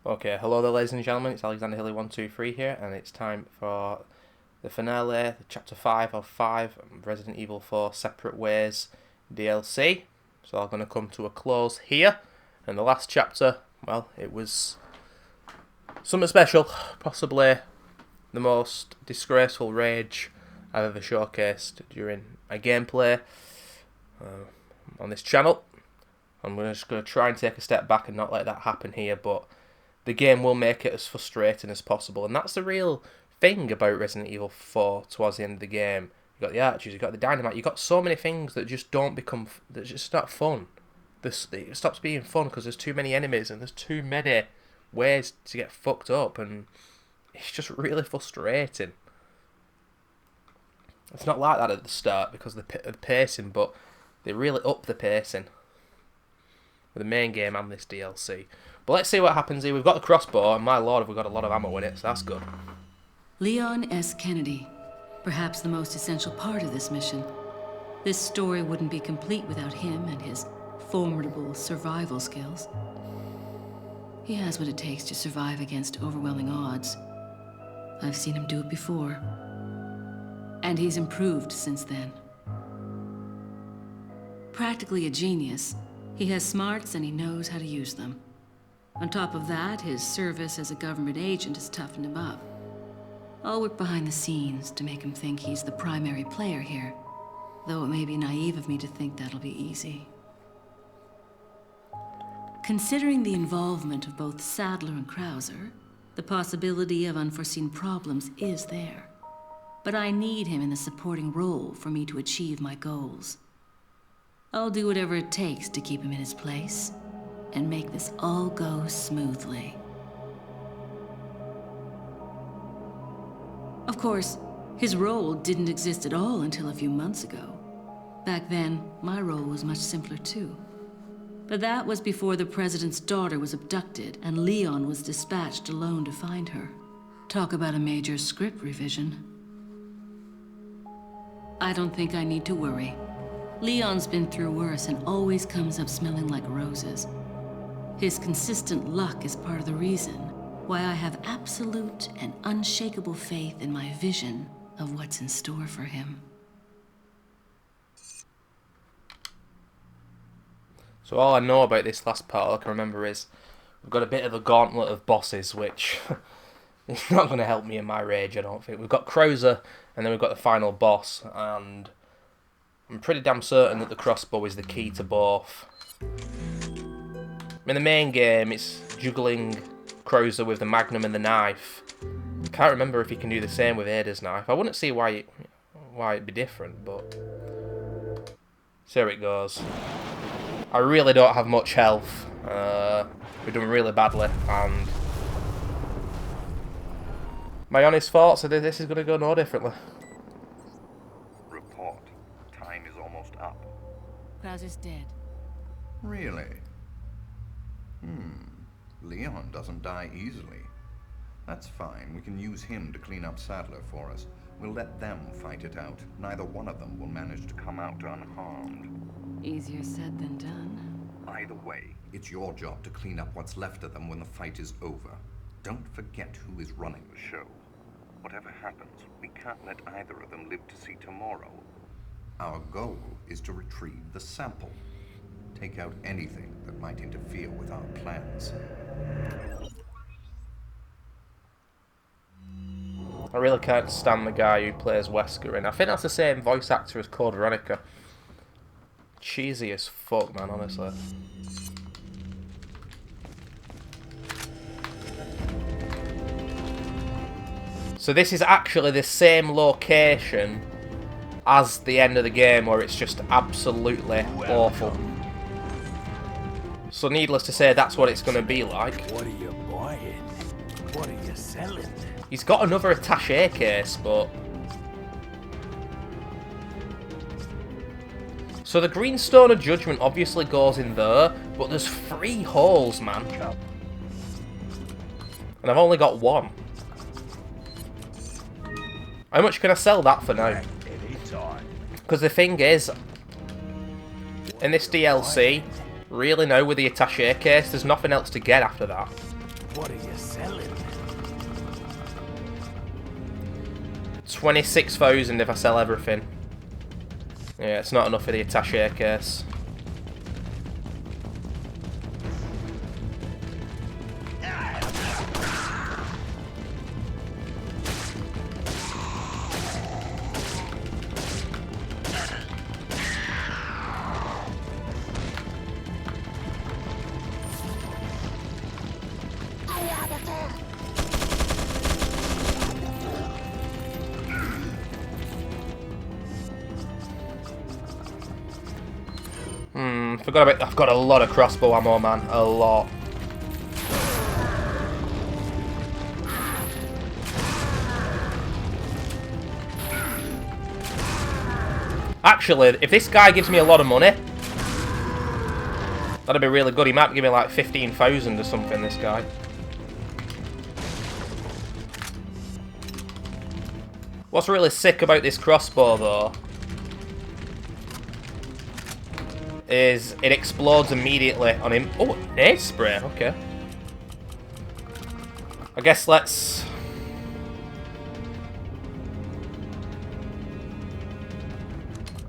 Okay, hello there ladies and gentlemen, it's Alexander Hilly123 here, and it's time for the finale, chapter 5 of 5, Resident Evil 4 Separate Ways DLC. So I'm going to come to a close here, and the last chapter, well, it was something special, possibly the most disgraceful rage I've ever showcased during a gameplay on this channel. I'm just going to try and take a step back and not let that happen here, but the game will make it as frustrating as possible, and that's the real thing about Resident Evil 4 towards the end of the game. You've got the archers, you've got the dynamite, you've got so many things that just don't become, that just not fun. It stops being fun because there's too many enemies and there's too many ways to get fucked up, and it's just really frustrating. It's not like that at the start because of the pacing, but they really up the pacing with the main game and this DLC. But let's see what happens here. We've got the crossbow, and my lord, have we got a lot of ammo in it, so that's good. Leon S. Kennedy, perhaps the most essential part of this mission. This story wouldn't be complete without him and his formidable survival skills. He has what it takes to survive against overwhelming odds. I've seen him do it before. And he's improved since then. Practically a genius, he has smarts and he knows how to use them. On top of that, his service as a government agent has toughened him up. I'll work behind the scenes to make him think he's the primary player here, though it may be naive of me to think that'll be easy. Considering the involvement of both Sadler and Krauser, the possibility of unforeseen problems is there. But I need him in the supporting role for me to achieve my goals. I'll do whatever it takes to keep him in his place and make this all go smoothly. Of course, his role didn't exist at all until a few months ago. Back then, my role was much simpler too. But that was before the president's daughter was abducted and Leon was dispatched alone to find her. Talk about a major script revision. I don't think I need to worry. Leon's been through worse and always comes up smelling like roses. His consistent luck is part of the reason why I have absolute and unshakable faith in my vision of what's in store for him. So all I know about this last part, all I can remember is we've got a bit of a gauntlet of bosses, which is not going to help me in my rage, I don't think. We've got Krauser, and then we've got the final boss, and I'm pretty damn certain that the crossbow is the key to both. In the main game, it's juggling Krauser with the magnum and the knife. I can't remember if you can do the same with Ada's knife. I wouldn't see why it'd be different, but so here it goes. I really don't have much health. We're doing really badly, and my honest thoughts are that this is going to go no differently. Report. Time is almost up. Krauser's dead. Really? Leon doesn't die easily. That's fine. We can use him to clean up Sadler for us. We'll let them fight it out. Neither one of them will manage to come out unharmed. Easier said than done. Either way, It's your job to clean up what's left of them when the fight is over. Don't forget who is running the show. show. Whatever happens, we can't let either of them live to see tomorrow. Our goal is to retrieve the sample. Take out anything that might interfere with our plans. I really can't stand the guy who plays Wesker, and I think that's the same voice actor as Code Veronica. Cheesy as fuck, man, honestly. So this is actually the same location as the end of the game, where it's just absolutely awful. So needless to say, that's what it's going to be like. What are you buying? What are you selling? He's got another attaché case, but... So the green stone of judgment obviously goes in there, but there's 3 holes, man. And I've only got 1. How much can I sell that for now? Because the thing is, in this DLC, really now with the attaché case, there's nothing else to get after that. What are you selling? 26,000 if I sell everything. Yeah, it's not enough for the attaché case. Forgot about. I've got a lot of crossbow ammo, man. A lot. Actually, if this guy gives me a lot of money, that'd be really good. He might give me like 15,000 or something, this guy. What's really sick about this crossbow, though, is it explodes immediately on him. Oh, nade spray, okay. I guess let's...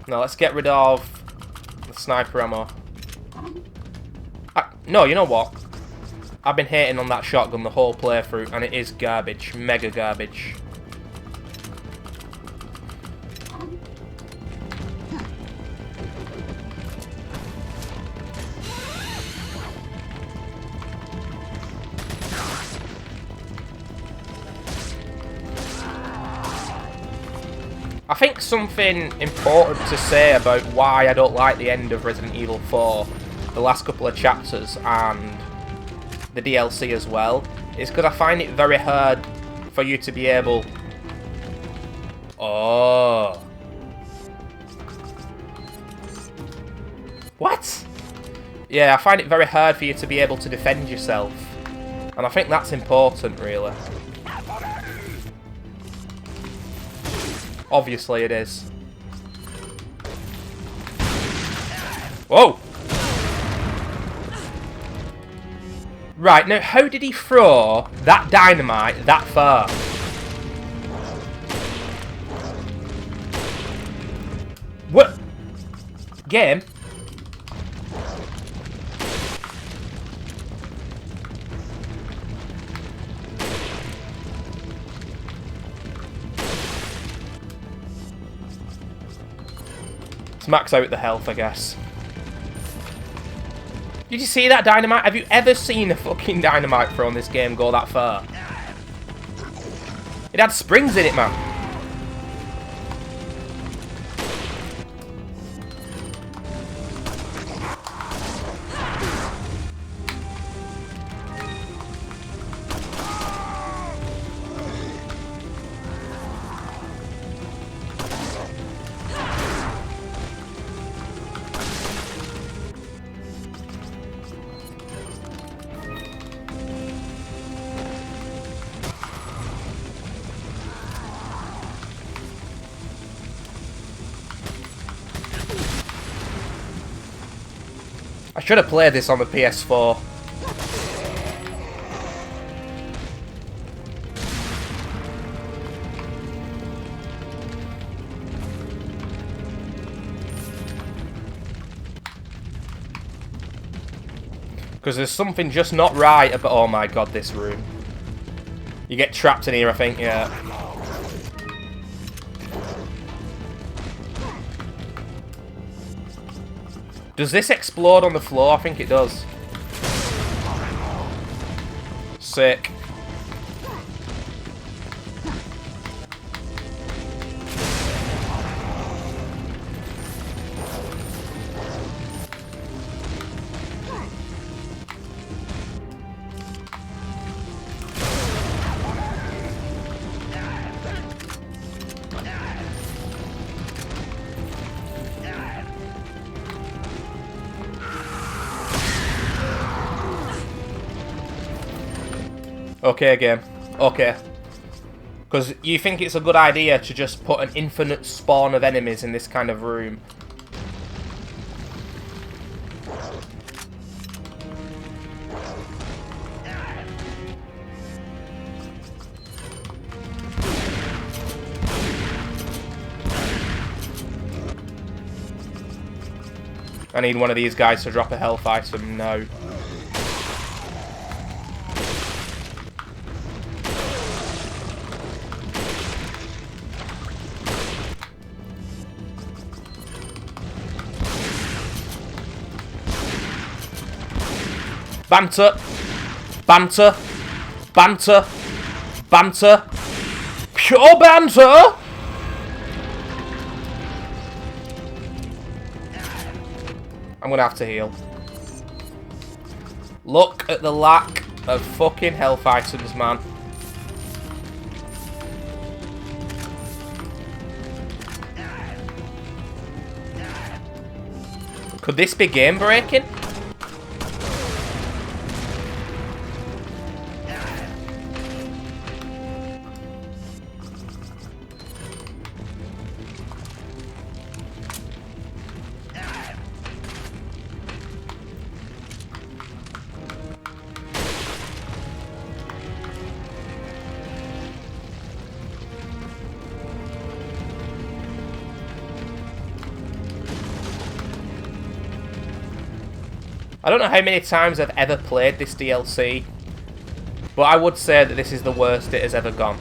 No, let's get rid of the sniper ammo. No, you know what? I've been hating on that shotgun the whole playthrough, and it is garbage. Mega garbage. I think something important to say about why I don't like the end of Resident Evil 4, the last couple of chapters and the DLC as well, is because I find it very hard for you to be able... Oh. What? Yeah, I find it very hard for you to be able to defend yourself. And I think that's important, really. Obviously it is. Whoa! Right, now how did he throw that dynamite that far? What? Game? Max out the health, I guess. Did you see that dynamite? Have you ever seen a fucking dynamite throw in this game go that far? It had springs in it, man. I should have played this on the PS4. Because there's something just not right about... Oh my god, this room. You get trapped in here, I think, yeah. Does this explode on the floor? I think it does. Sick. Okay, game. Okay. Because you think it's a good idea to just put an infinite spawn of enemies in this kind of room. I need one of these guys to drop a health item now. Banter! Banter! Banter! Banter! Pure banter! I'm gonna have to heal. Look at the lack of fucking health items, man. Could this be game breaking? I don't know how many times I've ever played this DLC, but I would say that this is the worst it has ever gone.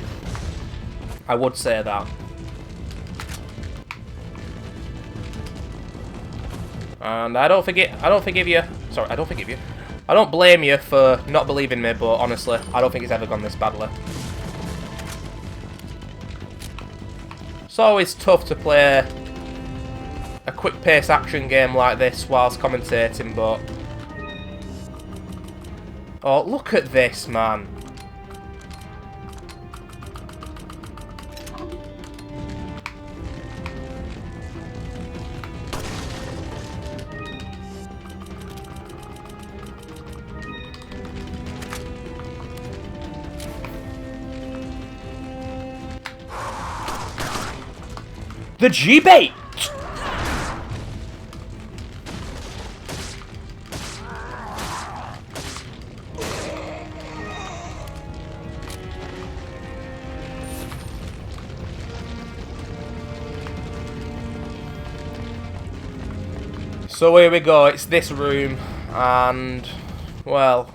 I would say that. And I don't forgive you. Sorry, I don't blame you for not believing me, but honestly, I don't think it's ever gone this badly. It's always tough to play a quick-paced action game like this whilst commentating, but... Oh, look at this, man. The G-bait! So here we go, it's this room, and, well,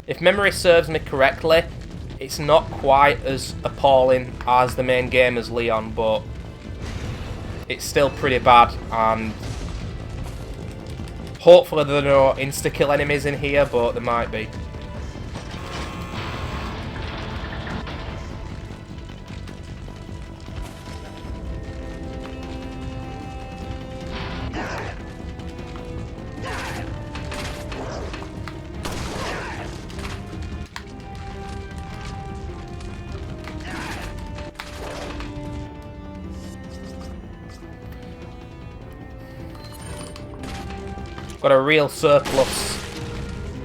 if memory serves me correctly, it's not quite as appalling as the main game as Leon, but it's still pretty bad, and hopefully there are no insta-kill enemies in here, but there might be. Got a real surplus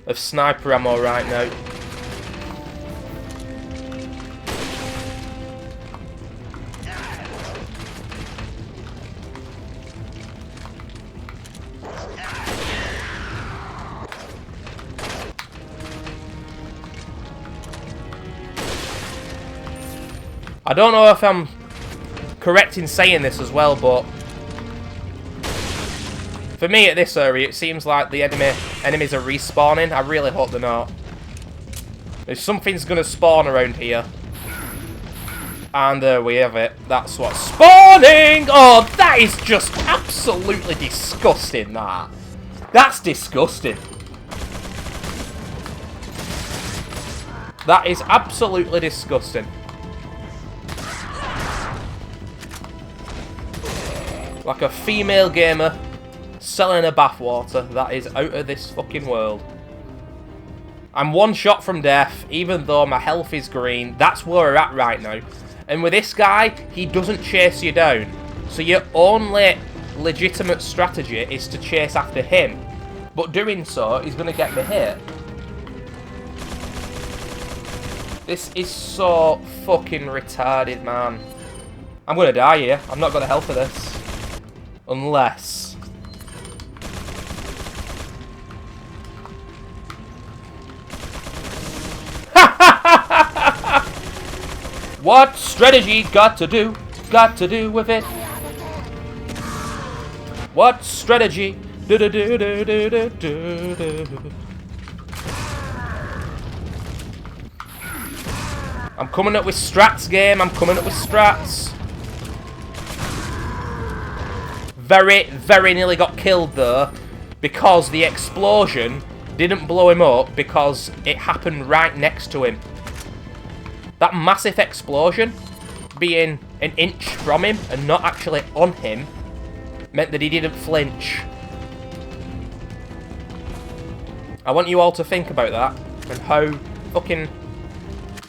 of sniper ammo right now. I don't know if I'm correct in saying this as well, but for me at this area, it seems like the enemies are respawning. I really hope they're not. If something's going to spawn around here. And there we have it. That's what's spawning! Oh, that is just absolutely disgusting, that. That's disgusting. That is absolutely disgusting. Like a female gamer selling a bathwater. That is out of this fucking world. I'm one shot from death, even though my health is green. That's where we're at right now. And with this guy, he doesn't chase you down. So your only legitimate strategy is to chase after him. But doing so, he's going to get me hit. This is so fucking retarded, man. I'm going to die here. I've not got the health for this. Unless... What strategy got to do with it? What strategy? Do do do do do do do do. I'm coming up with strats, game. I'm coming up with strats. Very, very nearly got killed though, because the explosion didn't blow him up because it happened right next to him. That massive explosion being an inch from him and not actually on him meant that he didn't flinch. I want you all to think about that and how fucking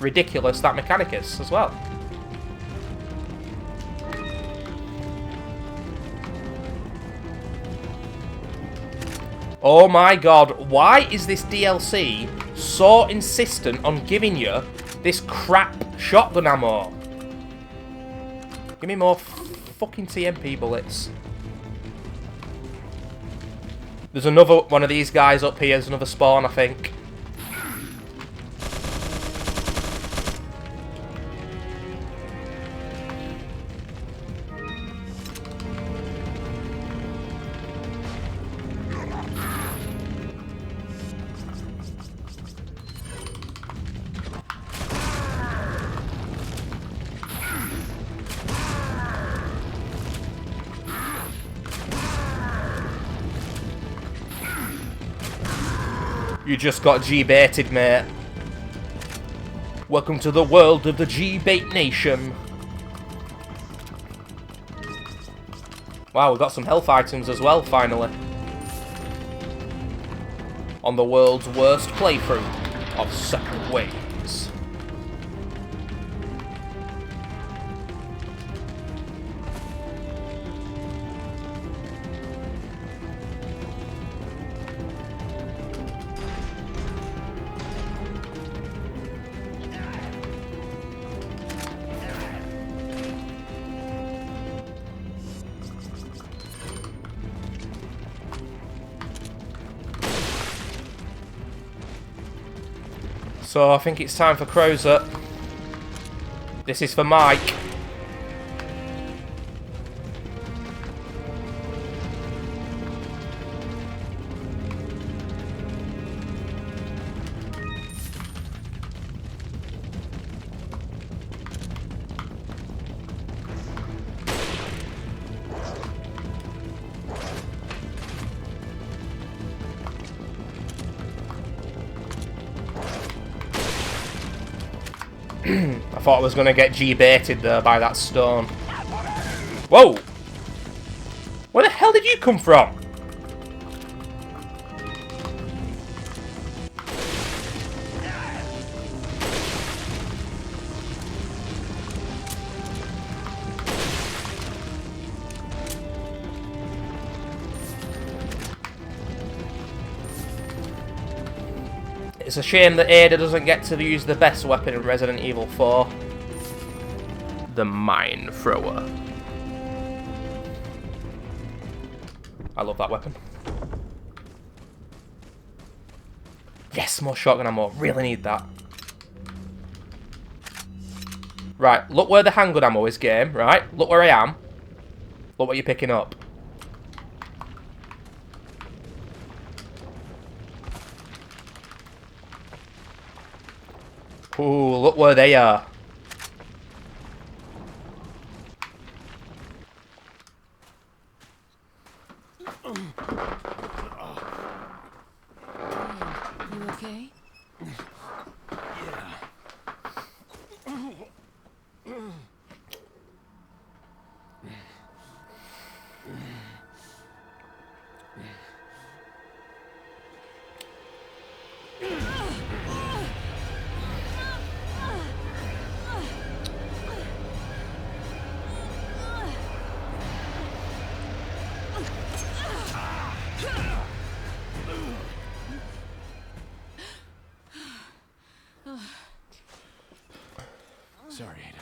ridiculous that mechanic is as well. Oh my god, why is this DLC so insistent on giving you this crap shotgun ammo? Give me more fucking TMP bullets. There's another one of these guys up here. There's another spawn, I think. You just got G-baited, mate. Welcome to the world of the G-bait nation. Wow, we've got some health items as well, finally. On the world's worst playthrough of Separate Ways. So I think it's time for Crowser. This is for Mike. I thought I was going to get G-baited there by that stone. Whoa! Where the hell did you come from? It's a shame that Ada doesn't get to use the best weapon in Resident Evil 4. The Mine Thrower. I love that weapon. Yes, more shotgun ammo. Really need that. Right, look where the handgun ammo is, game. Right, look where I am. Look what you're picking up. Ooh, look where they are. You okay? Sorry, Ada.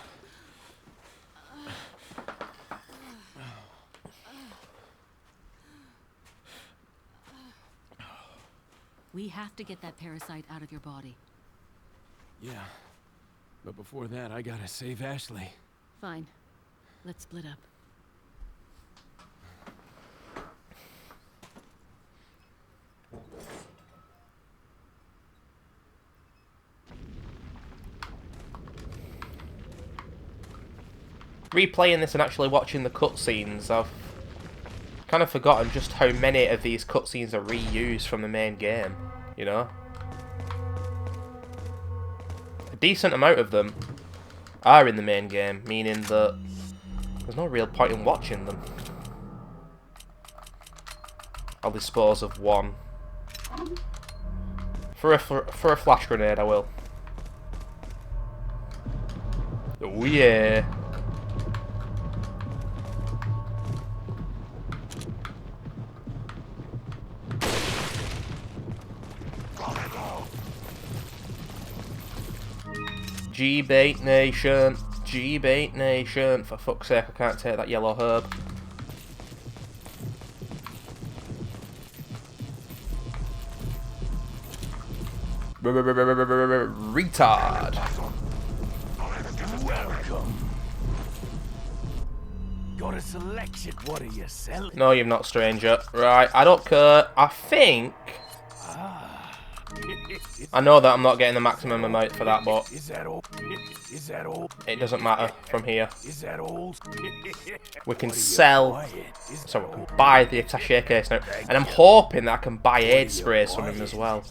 We have to get that parasite out of your body. Yeah. But before that, I gotta save Ashley. Fine. Let's split up. replaying this and actually watching the cutscenes, I've kind of forgotten just how many of these cutscenes are reused from the main game, you know? A decent amount of them are in the main game, meaning that there's no real point in watching them. I'll dispose of one. For a flash grenade, I will. Oh yeah. G-bait nation. G-bait nation. For fuck's sake, I can't take that yellow herb. Retard. Welcome. Got a selection. What are you selling? No, you're not, stranger. Right, I don't care. I think... I know that I'm not getting the maximum amount for that, but... Is that all? Is that all? It doesn't matter from here. Is that all? We can sell... So we can buy the attaché case now. And I'm hoping that I can buy aid sprays from him as well.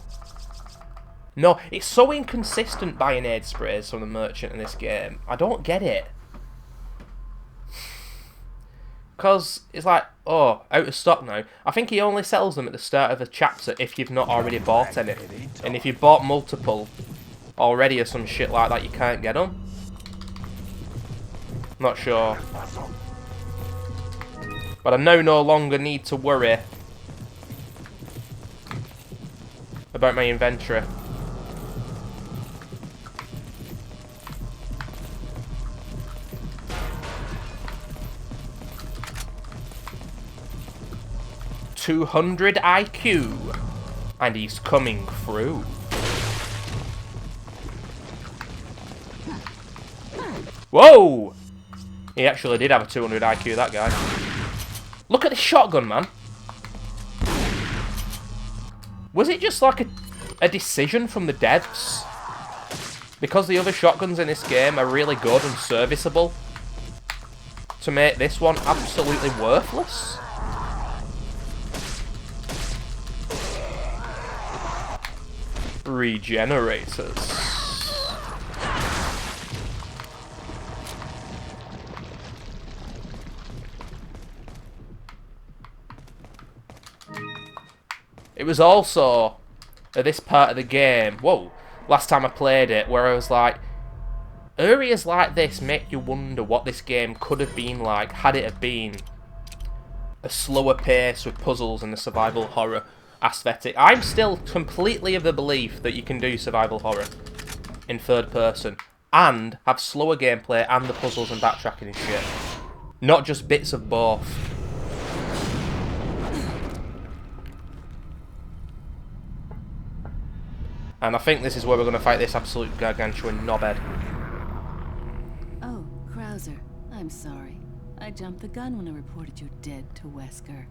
No, it's so inconsistent buying aid sprays from the merchant in this game. I don't get it. Because it's like, oh, out of stock now. I think he only sells them at the start of a chapter if you've not already bought any. And if you've bought multiple already or some shit like that, you can't get them. Not sure. But I now no longer need to worry about my inventory. .200 IQ, and he's coming through. Whoa! He actually did have a 200 IQ, that guy. Look at the shotgun, man. Was it just like a decision from the devs? Because the other shotguns in this game are really good and serviceable, to make this one absolutely worthless? Regenerators. It was also at this part of the game, whoa, last time I played it, where I was like, areas like this make you wonder what this game could have been like had it have been a slower pace with puzzles and the survival horror aesthetic. I'm still completely of the belief that you can do survival horror in third person and have slower gameplay and the puzzles and backtracking and shit. Not just bits of both. And I think this is where we're going to fight this absolute gargantuan knobhead. Oh, Krauser, I'm sorry. I jumped the gun when I reported you dead to Wesker.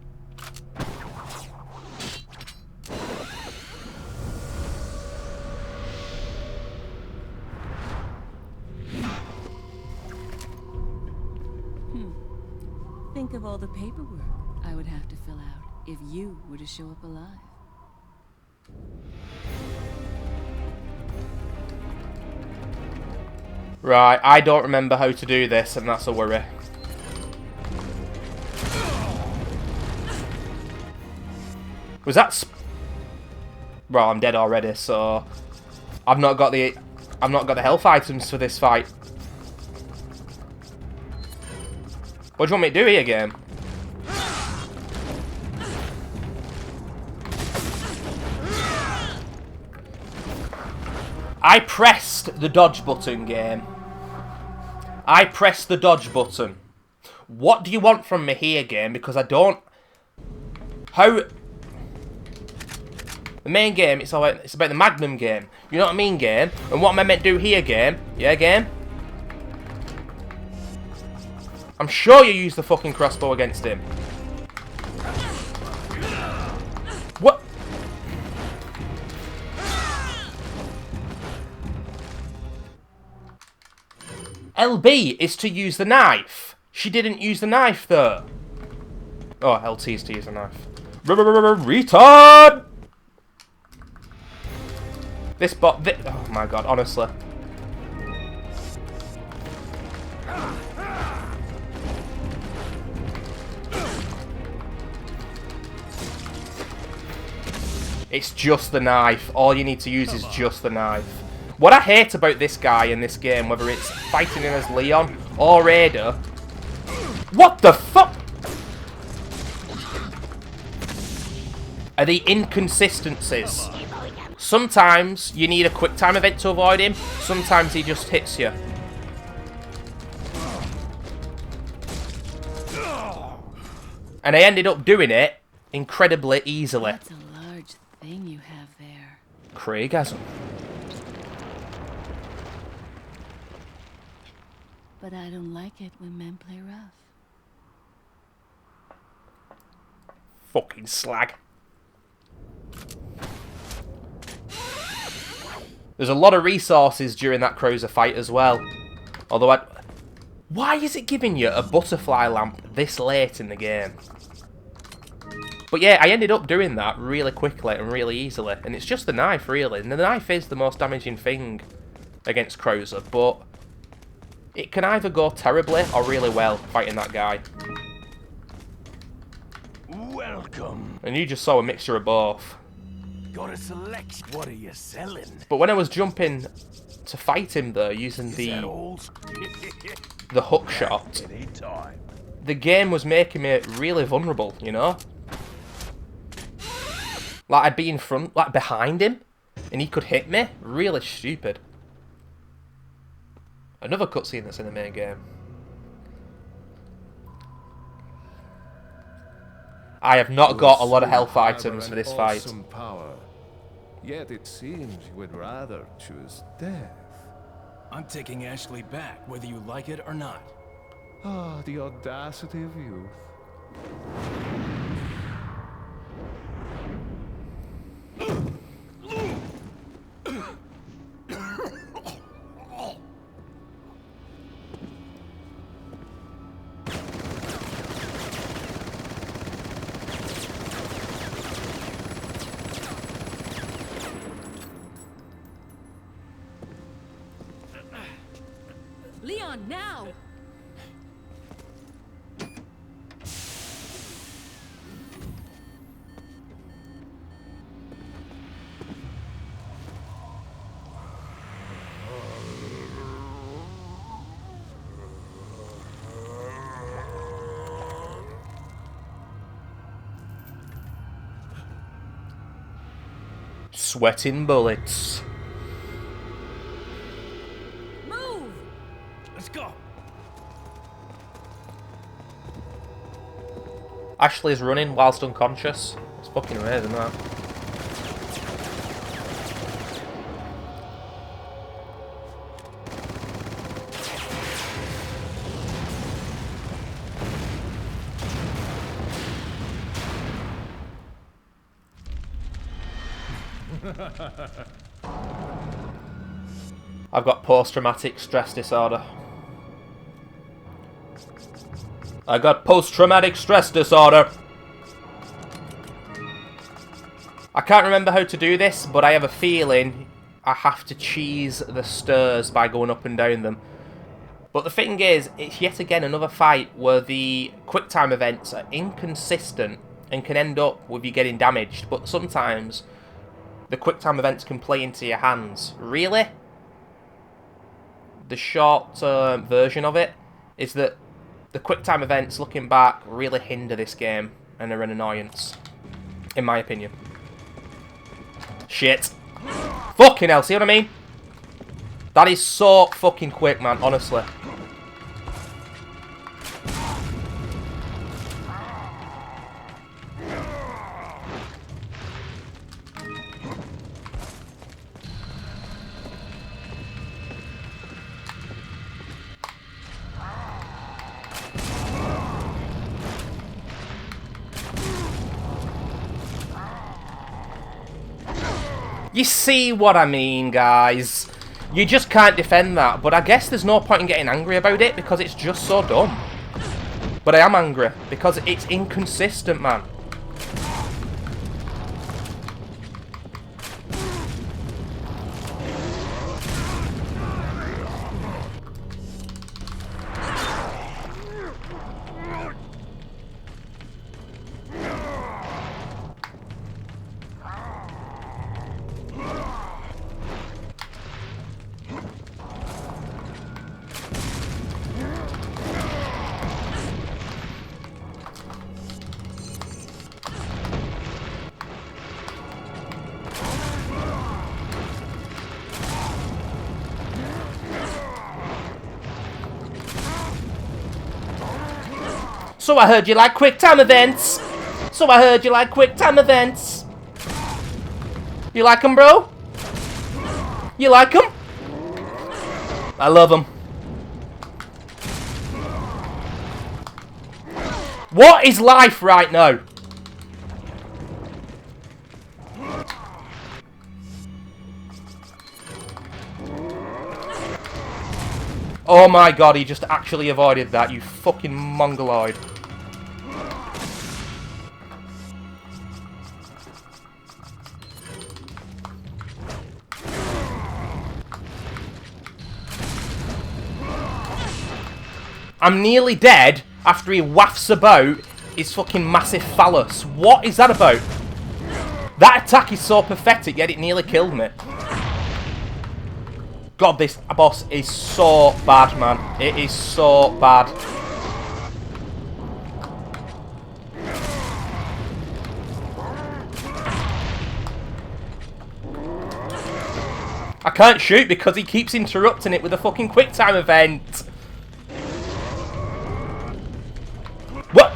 Think of all the paperwork I would have to fill out if you were to show up alive. Right, I don't remember how to do this, and that's a worry. Was that well, I'm dead already, so I've not got the health items for this fight. What do you want me to do here, game? I pressed the dodge button, game. I pressed the dodge button. What do you want from me here, game? Because I don't... How... The main game, it's about the Magnum game. You know what I mean, game? And what am I meant to do here, game? Yeah, game? I'm sure you used the fucking crossbow against him. What? LB is to use the knife. She didn't use the knife, though. Oh, LT is to use the knife. Retard! This bot... Oh, my God, honestly. It's just the knife. All you need to use is just the knife. What I hate about this guy in this game, whether it's fighting him as Leon or Ada... What the fuck? Are the inconsistencies. Sometimes you need a quick time event to avoid him. Sometimes he just hits you. And I ended up doing it incredibly easily. That's a large thing you have there. Craigasm. But I don't like it when men play rough. Fucking slag. There's a lot of resources during that Crozer fight as well. Although I... Why is it giving you a butterfly lamp this late in the game? But yeah, I ended up doing that really quickly and really easily. And it's just the knife, really. And the knife is the most damaging thing against Crozer. But it can either go terribly or really well fighting that guy. Welcome. And you just saw a mixture of both. Got a selection. What are you selling? But when I was jumping to fight him though, using the hook shot, Anytime. the game was making me really vulnerable, you know? Like I'd be in front, like behind him, and he could hit me. Really stupid. Another cutscene that's in the main game. I have not got a lot of health items for this fight. Awesome power. Yet it seems you would rather choose death. I'm taking Ashley back, whether you like it or not. Ah, the audacity of youth. Leon, now! Sweating bullets. Move! Let's go. Ashley's running whilst unconscious. It's fucking amazing, that. I've got post-traumatic stress disorder. I got post-traumatic stress disorder. I can't remember how to do this, but I have a feeling I have to cheese the stairs by going up and down them. But the thing is, it's yet again another fight where the quick time events are inconsistent and can end up with you getting damaged. But sometimes the quick time events can play into your hands. Really? The short version of it is that the quick time events, looking back, really hinder this game and are an annoyance, in my opinion. Shit. Fucking hell, see what I mean? That is so fucking quick, man, honestly. You see what I mean, guys? You just can't defend that, but I guess there's no point in getting angry about it because it's just so dumb. But I am angry because it's inconsistent, man. So I heard you like quick time events. So I heard you like quick time events. You like them, bro? You like them? I love them. What is life right now? Oh my god, he just actually avoided that, you fucking mongoloid. I'm nearly dead after he wafts about his fucking massive phallus. What is that about? That attack is so pathetic, yet it nearly killed me. God, this boss is so bad, man. It is so bad. I can't shoot because he keeps interrupting it with a fucking quick time event. What?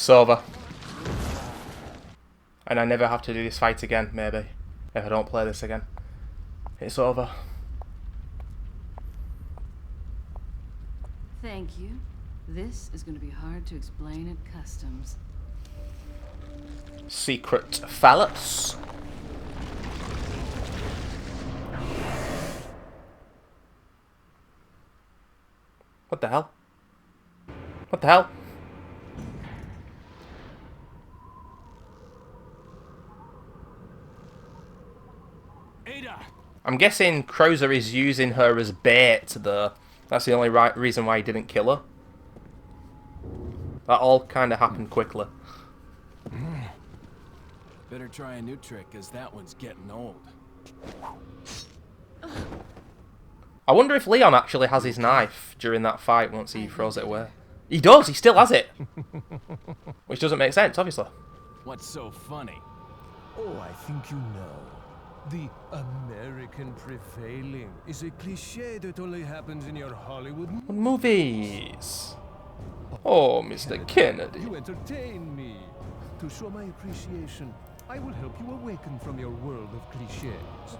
It's over. And I never have to do this fight again, maybe. If I don't play this again. It's over. Thank you. This is going to be hard to explain at customs. Secret phallus. What the hell? What the hell? I'm guessing Krauser is using her as bait, though. That's the only reason why he didn't kill her. That all kind of happened quickly. Better try a new trick, cause that one's getting old. I wonder if Leon actually has his knife during that fight once he throws it away. He does, he still has it. Which doesn't make sense, obviously. What's so funny? Oh, I think you know. The American prevailing is a cliché that only happens in your Hollywood Movies. Of Oh, Mr. Kennedy. You entertain me. To show my appreciation, I will help you awaken from your world of cliches.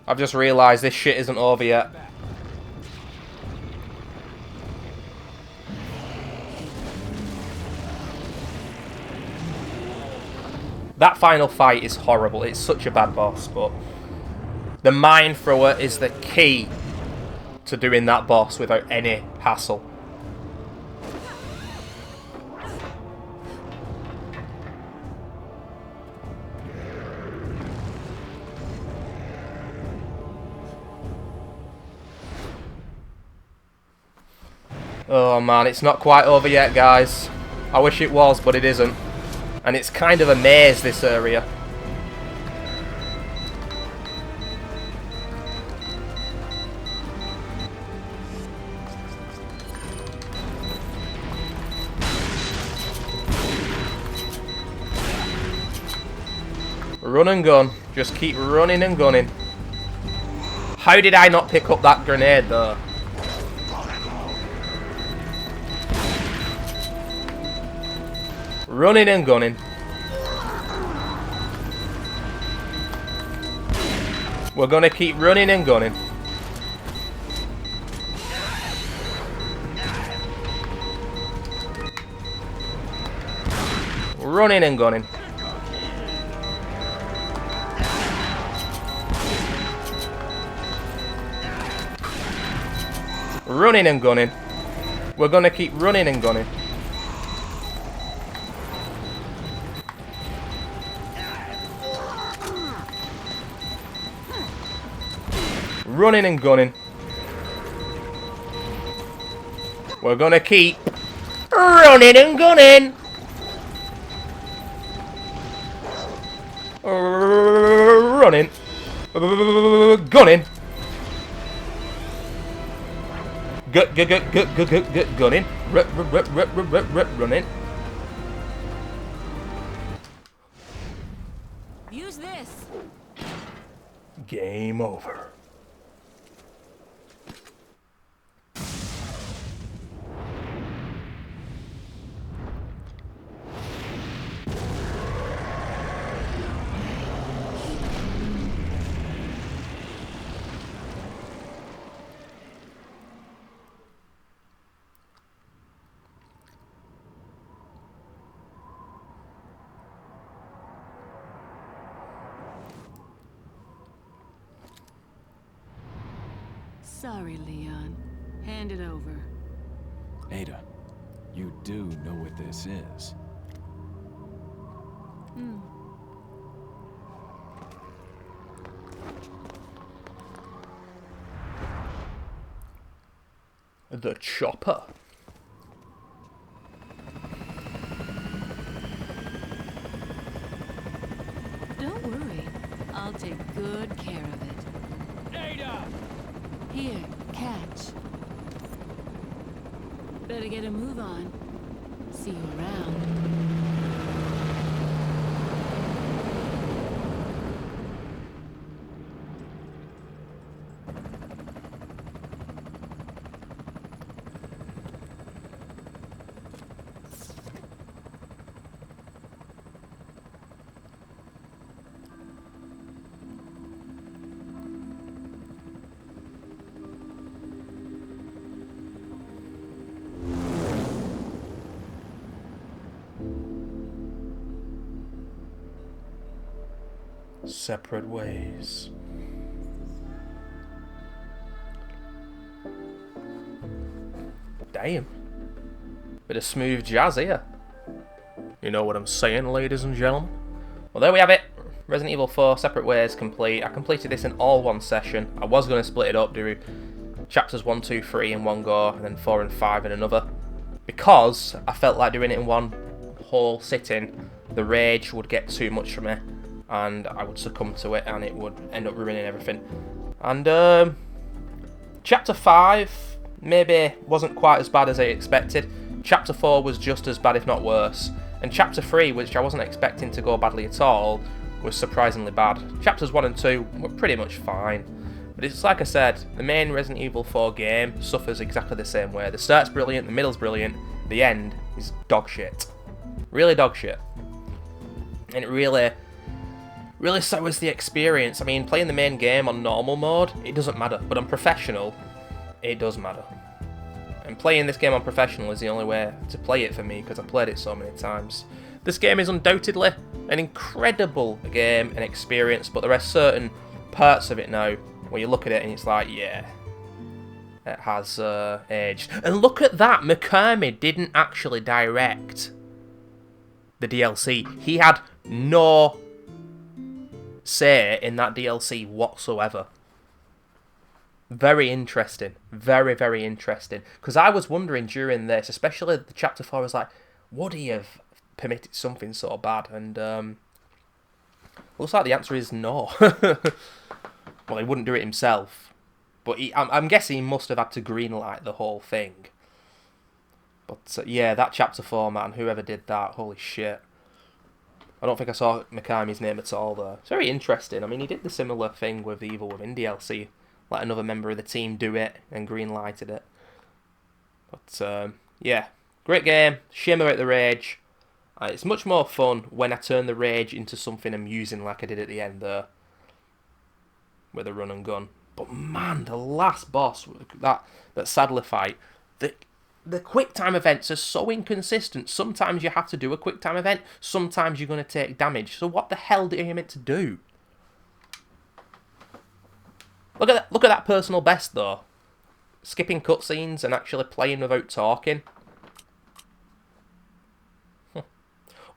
I've just realised this shit isn't over yet. That final fight is horrible. It's such a bad boss, but the mine thrower is the key to doing that boss without any hassle. Oh man, it's not quite over yet, guys. I wish it was, but it isn't. And it's kind of a maze, this area. Run and gun. Just keep running and gunning. How did I not pick up that grenade, though? Running and gunning. We're gonna keep running and gunning. Running and gunning. Running and gunning. We're gonna keep running and gunning. Running and gunning. We're gonna keep running and gunning. Running. Gunning. Gunning. Running. Use this. Game over. Sorry, Leon. Hand it over. Ada, you do know what this is. The chopper. Don't worry. I'll take good care of it. Ada! Here, catch. Better get a move on. See you around. Separate ways. Damn. Bit of smooth jazz here. You know what I'm saying, ladies and gentlemen? Well, there we have it. Resident Evil 4 Separate Ways complete. I completed this in all one session. I was going to split it up, do chapters 1, 2, 3 in one go, and then 4 and 5 in another. Because I felt like doing it in one whole sitting, the rage would get too much for me, and I would succumb to it, and it would end up ruining everything. And chapter 5 maybe wasn't quite as bad as I expected. Chapter 4 was just as bad, if not worse. And chapter 3, which I wasn't expecting to go badly at all, was surprisingly bad. Chapters 1 and 2 were pretty much fine. But it's like I said, the main Resident Evil 4 game suffers exactly the same way. The start's brilliant, the middle's brilliant, the end is dog shit. Really dog shit. And it really sours the experience. I mean, playing the main game on normal mode, it doesn't matter. But on professional, it does matter. And playing this game on professional is the only way to play it for me, because I've played it so many times. This game is undoubtedly an incredible game and experience, but there are certain parts of it now where you look at it and it's like, yeah, it has aged. And look at that, Mikami didn't actually direct the DLC. He had no say in that DLC whatsoever. Very interesting. Very, very interesting. Because I was wondering during this, especially the chapter 4, I was like, would he have permitted something so bad? And looks like the answer is no. Well, he wouldn't do it himself. But I'm guessing he must have had to greenlight the whole thing. But yeah, that chapter 4, man, whoever did that, holy shit. I don't think I saw Mikami's name at all, though. It's very interesting. I mean, he did the similar thing with the Evil Within DLC. Let another member of the team do it and greenlighted it. But, yeah. Great game. Shame about the rage. It's much more fun when I turn the rage into something amusing like I did at the end there. With a run and gun. But man, the last boss, that Sadler fight, the quick time events are so inconsistent. Sometimes you have to do a quick time event, sometimes you're going to take damage. So what the hell are you meant to do? Look at that personal best though. Skipping cutscenes and actually playing without talking.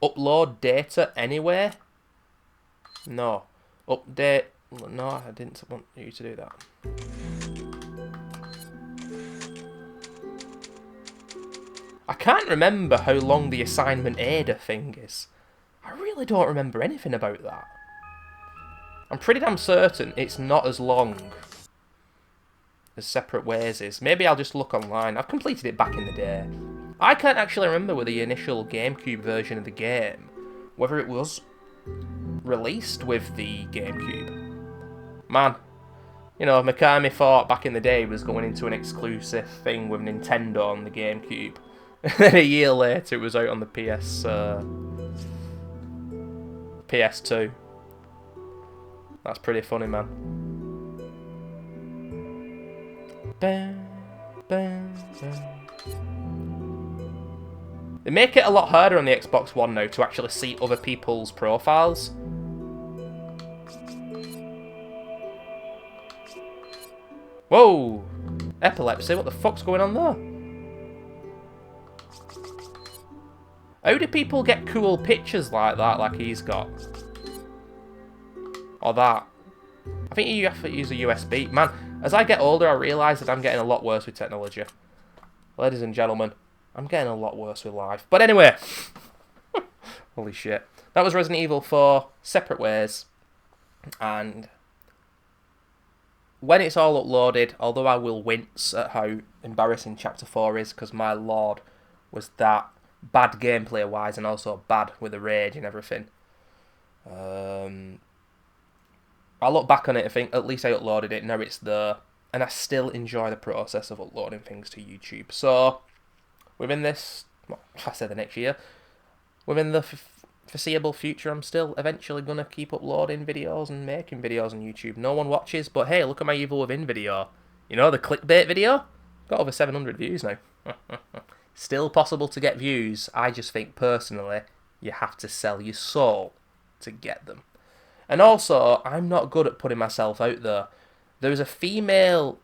Upload data anywhere? No. Update. No, I didn't want you to do that. I can't remember how long the assignment Ada thing is. I really don't remember anything about that. I'm pretty damn certain it's not as long as Separate Ways is. Maybe I'll just look online. I've completed it back in the day. I can't actually remember with the initial GameCube version of the game whether it was released with the GameCube. Man, you know, Mikami thought back in the day he was going into an exclusive thing with Nintendo on the GameCube. And then a year later it was out on the PS2. That's pretty funny, man. Bam, bam, bam. They make it a lot harder on the Xbox One now to actually see other people's profiles. Whoa! Epilepsy, what the fuck's going on there? How do people get cool pictures like that, like he's got? Or that? I think you have to use a USB. Man, as I get older, I realise that I'm getting a lot worse with technology. Ladies and gentlemen, I'm getting a lot worse with life. But anyway, holy shit. That was Resident Evil 4, Separate Ways. And when it's all uploaded, although I will wince at how embarrassing Chapter 4 is, because my lord, was that bad gameplay-wise and also bad with the rage and everything. I look back on it and think, at least I uploaded it, now it's there. And I still enjoy the process of uploading things to YouTube. So, within this, well, I say the next year, within the foreseeable future, I'm still eventually going to keep uploading videos and making videos on YouTube. No one watches, but hey, look at my Evil Within video. You know, the clickbait video? Got over 700 views now. Still possible to get views. I just think, personally, you have to sell your soul to get them. And also, I'm not good at putting myself out there. There's a female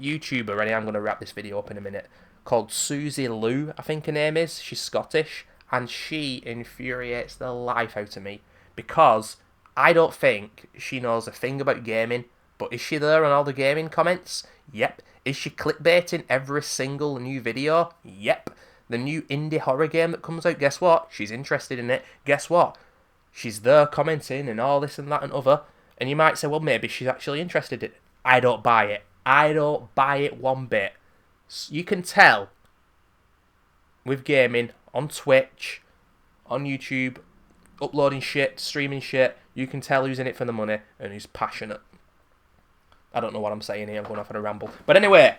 YouTuber, and I'm going to wrap this video up in a minute, called Susie Lou, I think her name is. She's Scottish, and she infuriates the life out of me because I don't think she knows a thing about gaming, but is she there on all the gaming comments? Yep. Is she clickbaiting every single new video? Yep. The new indie horror game that comes out, guess what? She's interested in it. Guess what? She's there commenting and all this and that and other. And you might say, well, maybe she's actually interested in it. I don't buy it. I don't buy it one bit. You can tell with gaming on Twitch, on YouTube, uploading shit, streaming shit, you can tell who's in it for the money and who's passionate. I don't know what I'm saying here. I'm going off on a ramble. But anyway,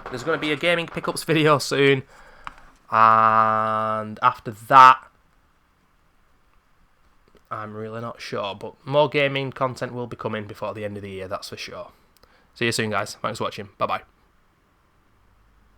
there's going to be a gaming pickups video soon. And after that, I'm really not sure. But more gaming content will be coming before the end of the year, that's for sure. See you soon, guys. Thanks for watching. Bye-bye.